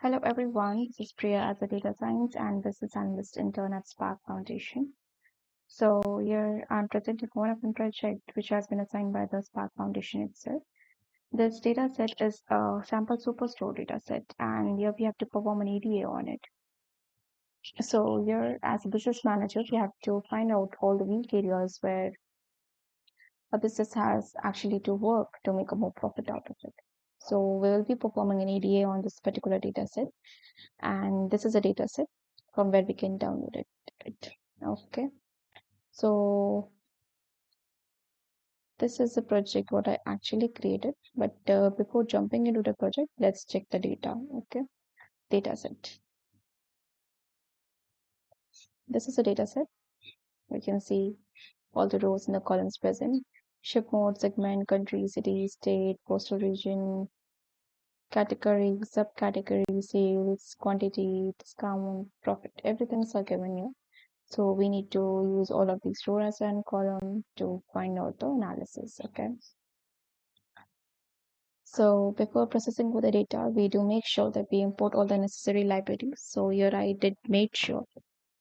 Hello everyone, this is Priya as a data science and business analyst intern at Spark Foundation. So here I'm presenting one of the project which has been assigned by the Spark Foundation itself. This data set is a SampleSuperstore data set, and here we have to perform an EDA on it. So here as a business manager, we have to find out all the weak areas where a business has actually to work to make a more profit out of it. So we'll be performing an EDA on this particular data set, and this is a data set from where we can download it. Okay, so this is the project what I actually created, but before jumping into the project, let's check the data. Okay, data set. This is a data set. We can see all the rows and the columns present: ship mode, segment, country, city, state, postal region, category, subcategory, sales, quantity, discount, profit. Everything's are given here. So we need to use all of these rows and column to find out the analysis. Okay. So before processing with the data, we do make sure that we import all the necessary libraries. So here I did make sure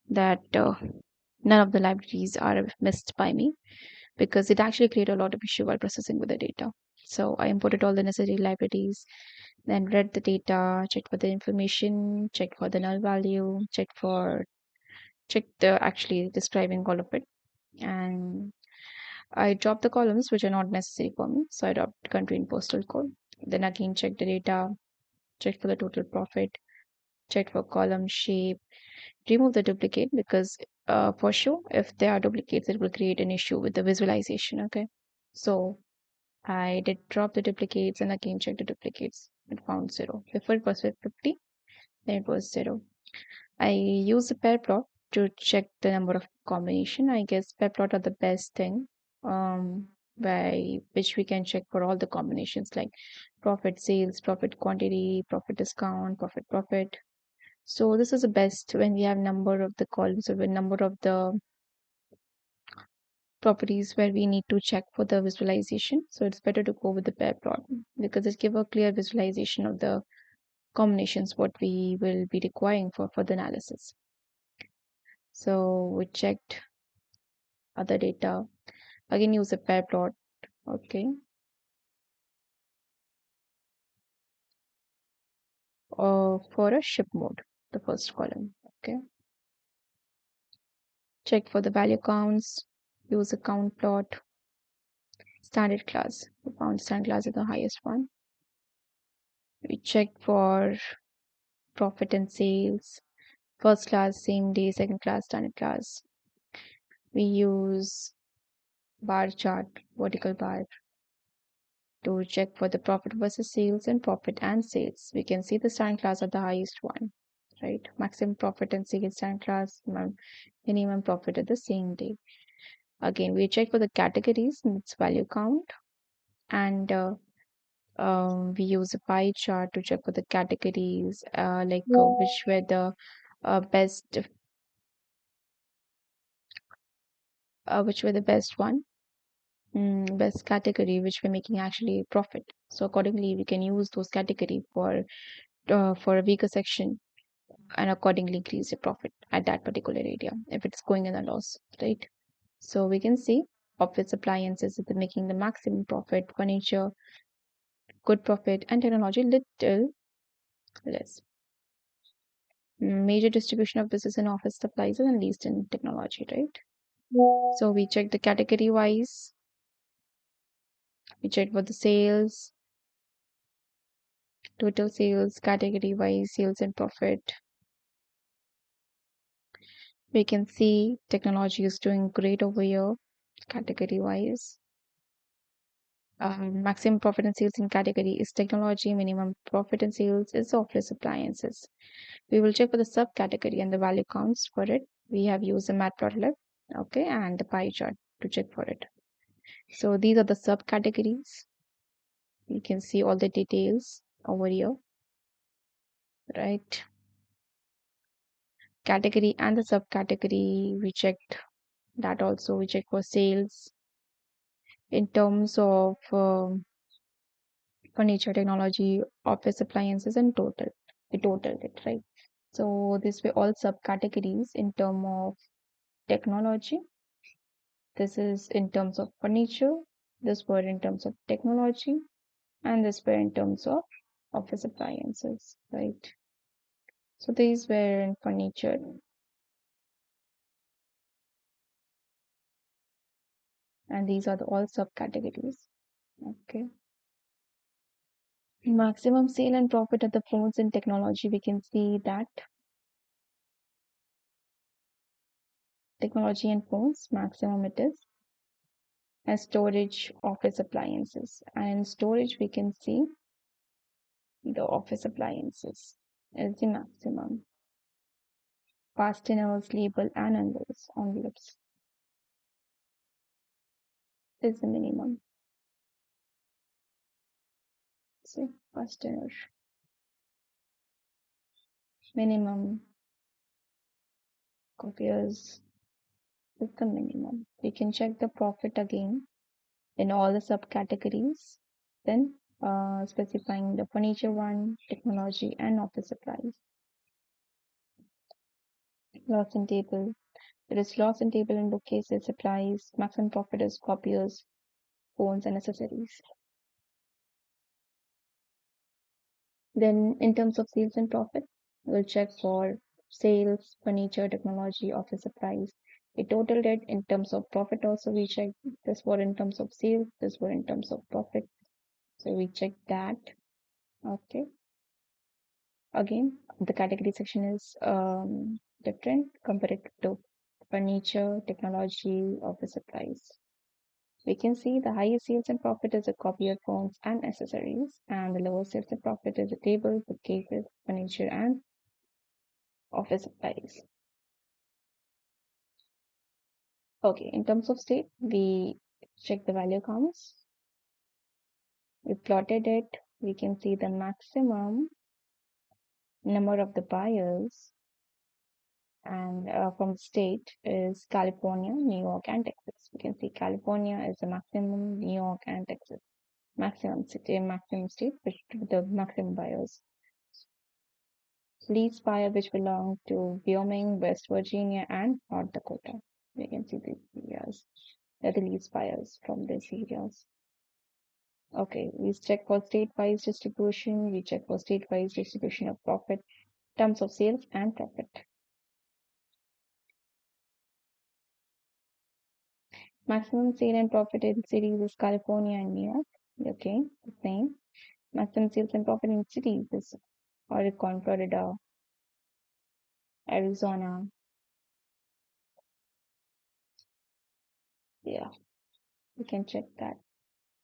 that none of the libraries are missed by me, because it actually created a lot of issue while processing with the data. So I imported all the necessary libraries, then read the data, checked for the information, checked for the null value, checked the actually describing all of it, and I dropped the columns which are not necessary for me. So I dropped country and postal code. Then again check the data, check for the total profit, check for column shape, remove the duplicate, because for sure if there are duplicates it will create an issue with the visualization. Okay. So I did drop the duplicates and again check the duplicates. It found 0. Before it was 50, then it was 0. I use a pair plot to check the number of combination. I guess pair plot are the best thing, by which we can check for all the combinations like profit sales, profit quantity, profit discount, profit. So this is the best when we have number of the columns or the number of the properties where we need to check for the visualization. So it's better to go with the pair plot because it gives a clear visualization of the combinations what we will be requiring for the analysis. So we checked other data. Again, use a pair plot. Okay. For a ship mode, the first column. Okay. Check for the value counts. Use a count plot. Standard class. We found standard class is the highest one. We check for profit and sales. First class, same day, second class, standard class. We use bar chart, vertical bar, to check for the profit versus sales and profit and sales. We can see the standard class are the highest one, right? Maximum profit and sales standard class, minimum profit at the same day. Again, we check for the categories and its value count, and we use a pie chart to check for the categories, which were the best, which were the best one, best category, which we're making actually profit. So accordingly, we can use those category for a weaker section and accordingly increase the profit at that particular area if it's going in a loss, right? So we can see office appliances is making the maximum profit, furniture good profit, and technology little less. Major distribution of business and office supplies and least in technology, right? So we check the category wise, we check for the sales, total sales, category wise sales and profit. We can see technology is doing great over here category wise. Maximum profit and sales in category is technology, minimum profit and sales is office appliances. We will check for the subcategory and the value counts for it. We have used the matplotlib, okay, and the pie chart to check for it. So these are the subcategories. You can see all the details over here, right? Category and the subcategory, we checked that also. We check for sales in terms of furniture, technology, office appliances, and total. We totaled it, right? So these were all subcategories in terms of technology. This is in terms of furniture. This were in terms of technology, and this were in terms of office appliances, right? So these were in furniture, and these are the all subcategories. Okay. Maximum sale and profit of the phones in technology. We can see that technology and phones maximum it is, and storage office appliances. And in storage, we can see the office appliances is the maximum. Fasteners, label, and envelopes is the minimum. See, fastener, minimum, copiers is the minimum. We can check the profit again in all the subcategories, then specifying the furniture one, technology, and office supplies. Loss in table. There is loss in table in bookcases, supplies, maximum profit is copiers, phones, and accessories. Then, in terms of sales and profit, we'll check for sales, furniture, technology, office supplies. We totaled it in terms of profit. Also, we check this were in terms of sales, this were in terms of profit. So we check that. Okay. Again, the category section is different compared to furniture, technology, office supplies. We can see the highest sales and profit is a copier, phones, and accessories, and the lowest sales and profit is a table, bookcases, furniture, and office supplies. Okay, in terms of state, we check the value counts. We plotted it. We can see the maximum number of the buyers and from state is California, New York, and Texas. We can see California is the maximum, New York and Texas maximum city, maximum state, which the maximum buyers. Least buyer which belong to Wyoming, West Virginia, and North Dakota. We can see these areas. They're the least buyers from these areas. Okay, we check for state-wise distribution. We check for state-wise distribution of profit, terms of sales and profit. Maximum sale and profit in cities is California and New York. Okay, the same. Maximum sales and profit in cities is Oregon, Florida, Arizona. Yeah, we can check that.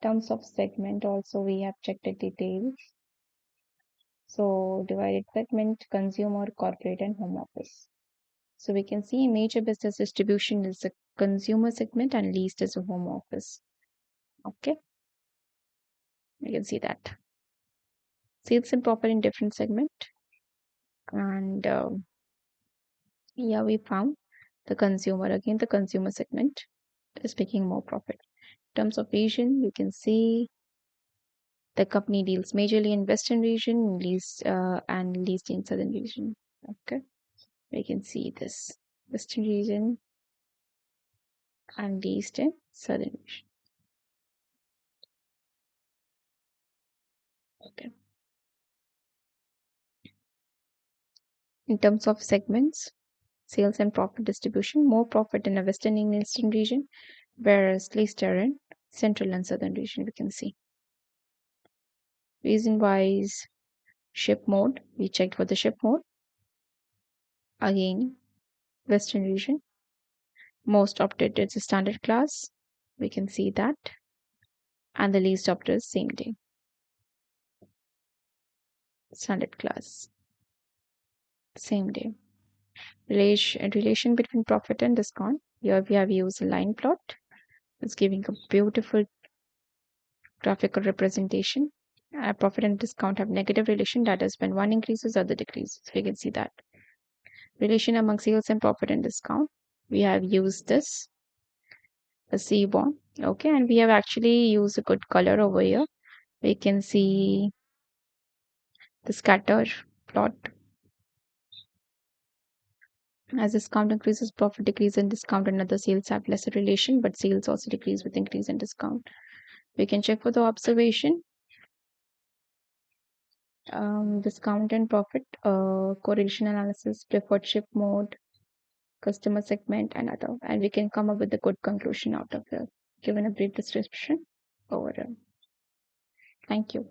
Terms of segment also we have checked the details. So divided segment, consumer, corporate, and home office. So we can see major business distribution is the consumer segment and least is a home office. Okay, we can see that. Sales and profit in different segment. And yeah, we found the consumer, again, the consumer segment is making more profit. In terms of region, you can see the company deals majorly in western region, least and least in southern region. Okay, we can see this western region and least in southern region. Okay. In terms of segments, sales and profit distribution, more profit in the western and eastern region, whereas least are in central and southern region. We can see reason wise ship mode. We checked for the ship mode. Again, western region. Most opted is standard class. We can see that. And the least opted is same day. Standard class. Same day. Relation between profit and discount. Here we have used a line plot. It's giving a beautiful graphical representation. Profit and discount have negative relation. That is when one increases, other decreases. We can see that. Relation among sales and profit and discount. We have used this, a C1. Okay, and we have actually used a good color over here. We can see the scatter plot. As discount increases, profit decreases, and discount and other sales have lesser relation, but sales also decrease with increase in discount. We can check for the observation, discount and profit, correlation analysis, preferred ship mode, customer segment, and other. And we can come up with a good conclusion out of the given a brief description overall. Thank you.